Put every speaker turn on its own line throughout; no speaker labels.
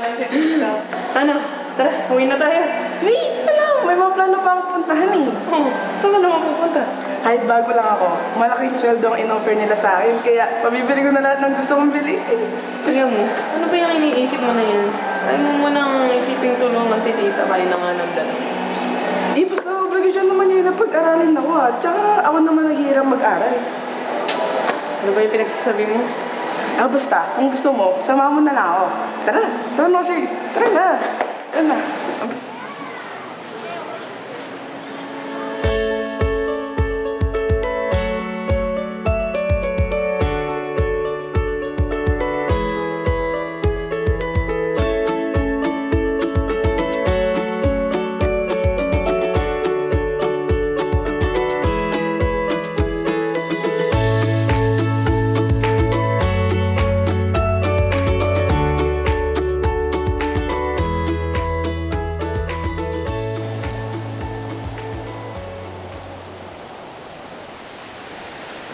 yan si tita. Ano? Tara, uwi na tayo.
Wait, alam, may mga plano pa akong puntahan eh.
Oh, saan ka naman pupunta?
Kahit bago lang ako, malaking sweldo ang in-offer nila sa akin, kaya pabibili ko na lahat ng gusto kong bilhin.
Tingnan mo, ano ba yung iniisip mo na yan? Ayaw mo munang isipin tulungan si tita, kaya na nga ng dalawa.
Eh, basta obligasyon naman yun na pag-aralin ako ah. Tsaka ako naman naghihirap mag-aral.
Ano ba yung pinagsasabi mo?
Ah, basta, kung gusto mo, sama mo na lang ako. Tara, tara na kasi. Tara na. Tara na.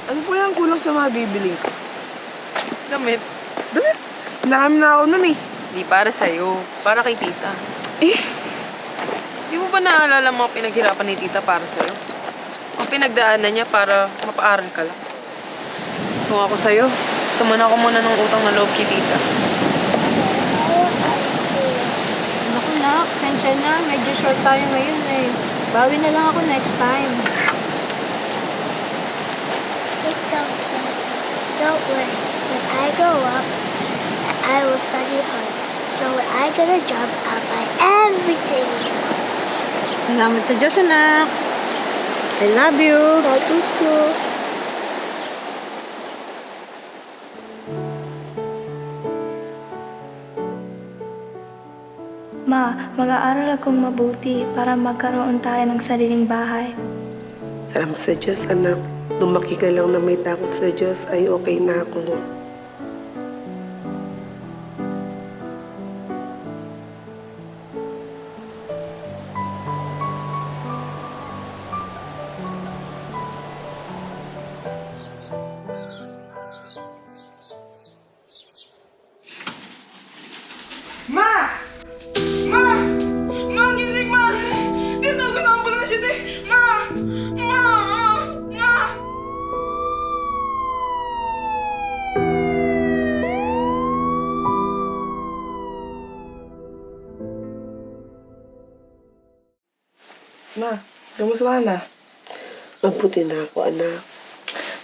Ano po yung kulang sa mga bibiling ko?
Damit.
Damit. Nakami na ako nun eh.
Di para sa'yo, para kay tita.
Eh,
Di mo ba naalala mga pinaghirapan ni tita para sa'yo? Ang pinagdaanan niya para mapaaral ka lang. Kung ako sa'yo, tumanan ako muna ng utang na loob kay tita.
Naku na, pasensya na. Medyo short tayo ngayon eh. Bawi na lang ako next time.
It's okay. Don't worry. When I grow up, I will study hard. So when I get a job, I'll buy everything he wants.
Salamat sa Diyos, anak. I love you.
Love you too.
Ma, mag-aaral akong mabuti para magkaroon tayo ng sariling bahay.
salamat sa Diyos, anak. Lumaki ka lang na may takot sa Diyos ay okay na ako. Ma! Ma! Ma, gising ma! Dito ako na ambulansya din! Ma! Ma! Ma! Ma, kamusta ka na?
Mabuti na ako, anak.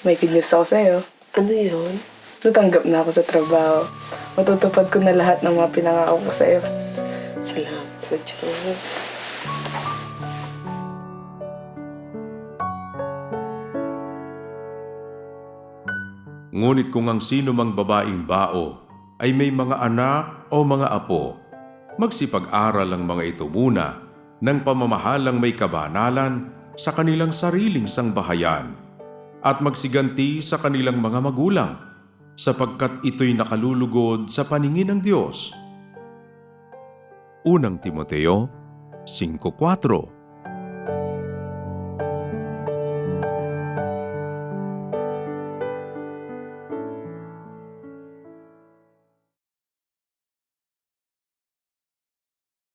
May good news ako sa'yo.
Ano yun?
Natanggap na ako sa trabaho. Matutupad ko na lahat ng mga pinangako ko sa'yo.
Salamat sa Diyos.
Ngunit kung ang sino mang babaeng bao ay may mga anak o mga apo, magsipag-aral ang mga ito muna ng pamamahalang may kabanalan sa kanilang sariling sangbahayan at magsiganti sa kanilang mga magulang sapagkat ito'y nakalulugod sa paningin ng Diyos. Unang Timoteo 5:4